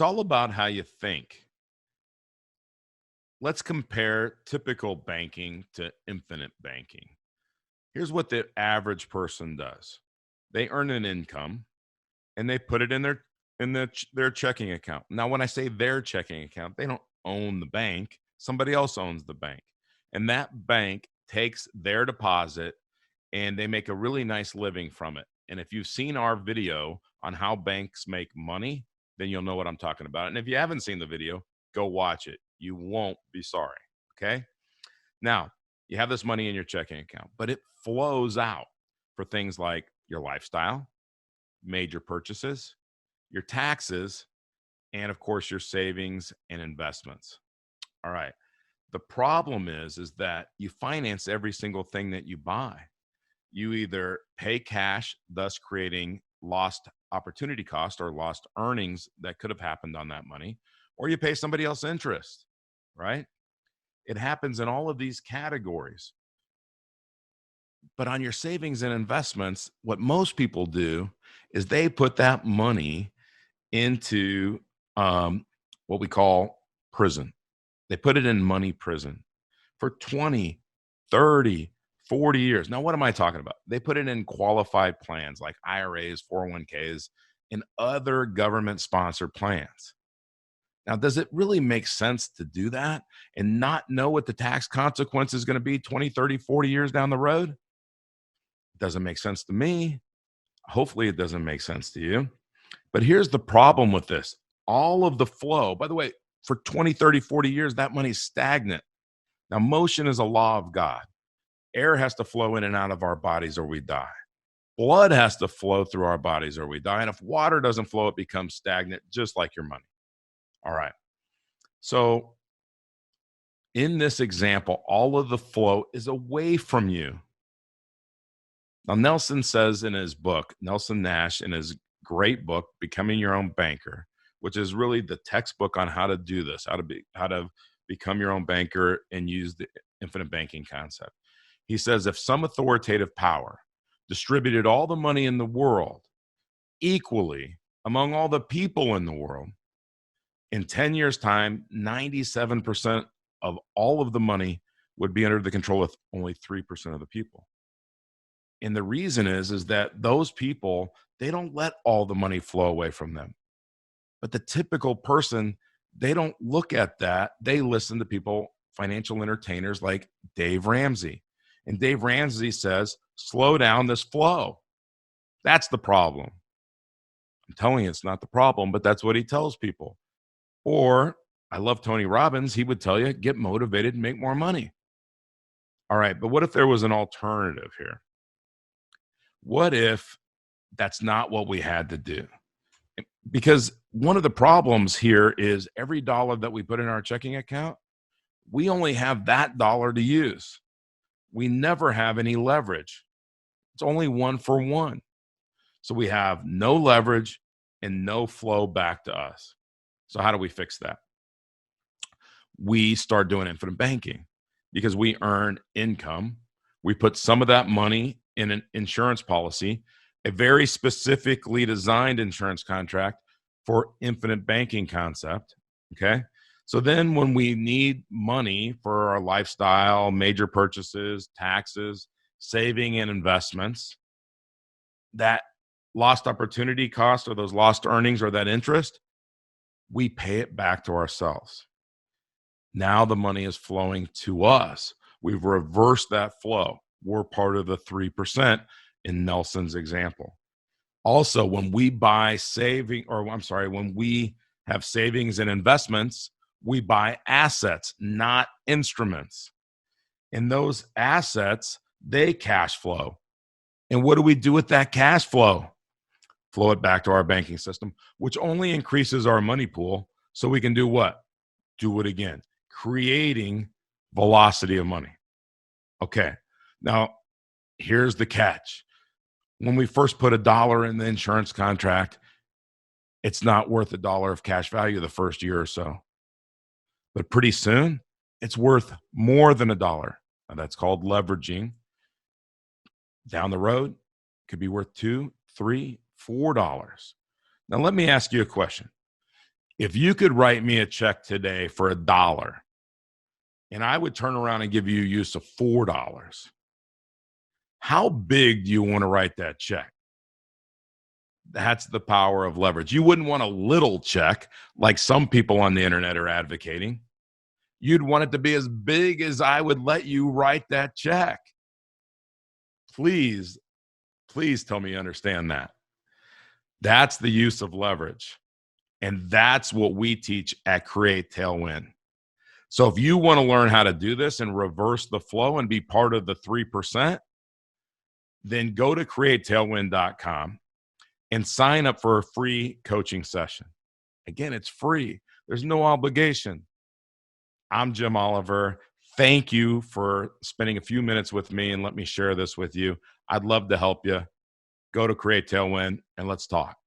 It's all about how you think. Let's compare typical banking to infinite banking. Here's what the average person does. They earn an income and they put it in their checking account. Now, when I say their checking account, they don't own the bank. Somebody else owns the bank. And that bank takes their deposit and they make a really nice living from it. And if you've seen our video on how banks make money, then you'll know what I'm talking about. And if you haven't seen the video, go watch it. You won't be sorry. Okay. Now, you have this money in your checking account, but it flows out for things like your lifestyle, major purchases, your taxes, and of course, your savings and investments. All right. The problem is that you finance every single thing that you buy. You either pay cash, thus creating lost opportunity cost or lost earnings that could have happened on that money, or you pay somebody else interest, right? It happens in all of these categories. But on your savings and investments, what most people do is they put that money into what we call prison. They put it in money prison for 20, 30, 40 years. Now, what am I talking about? They put it in qualified plans like IRAs, 401ks, and other government sponsored plans. Now, does it really make sense to do that and not know what the tax consequence is going to be 20, 30, 40 years down the road? It doesn't make sense to me. Hopefully, it doesn't make sense to you. But here's the problem with this. All of the flow, by the way, for 20, 30, 40 years, that money's stagnant. Now, motion is a law of God. Air has to flow in and out of our bodies or we die. Blood has to flow through our bodies or we die. And if water doesn't flow, it becomes stagnant, just like your money. All right. So, in this example, all of the flow is away from you. Now, Nelson says in his book, Nelson Nash, in his great book, Becoming Your Own Banker, which is really the textbook on how to do this, how to become your own banker and use the infinite banking concept. He says if some authoritative power distributed all the money in the world equally among all the people in the world, in 10 years' time, 97% of all of the money would be under the control of only 3% of the people. And the reason is that those people, they don't let all the money flow away from them. But the typical person, they don't look at that. They listen to people, financial entertainers like Dave Ramsey. And Dave Ramsey says, slow down this flow. That's the problem. I'm telling you, it's not the problem, but that's what he tells people. Or I love Tony Robbins. He would tell you, get motivated and make more money. All right, but what if there was an alternative here? What if that's not what we had to do? Because one of the problems here is every dollar that we put in our checking account, we only have that dollar to use. We never have any leverage. It's only one for one. So we have no leverage and no flow back to us. So how do we fix that? We start doing infinite banking because we earn income. We put some of that money in an insurance policy, a very specifically designed insurance contract for infinite banking concept. Okay. So then when we need money for our lifestyle, major purchases, taxes, saving and investments, that lost opportunity cost or those lost earnings or that interest, we pay it back to ourselves. Now the money is flowing to us. We've reversed that flow. We're part of the 3% in Nelson's example. Also, when we when we have savings and investments, we buy assets, not instruments. And those assets, they cash flow. And what do we do with that cash flow? Flow it back to our banking system, which only increases our money pool. So we can do what? Do it again, creating velocity of money. Okay. Now, here's the catch. When we first put $1 in the insurance contract, it's not worth $1 of cash value the first year or so. But pretty soon, it's worth more than $1. Now, that's called leveraging. Down the road, it could be worth $2, $3, $4. Now, let me ask you a question. If you could write me a check today for $1 and I would turn around and give you use of $4, how big do you want to write that check? That's the power of leverage. You wouldn't want a little check like some people on the internet are advocating. You'd want it to be as big as I would let you write that check. Please, please tell me you understand that. That's the use of leverage. And that's what we teach at Create Tailwind. So if you want to learn how to do this and reverse the flow and be part of the 3%, then go to createtailwind.com and sign up for a free coaching session. Again, it's free. There's no obligation. I'm Jim Oliver. Thank you for spending a few minutes with me and let me share this with you. I'd love to help you. Go to Create Tailwind and let's talk.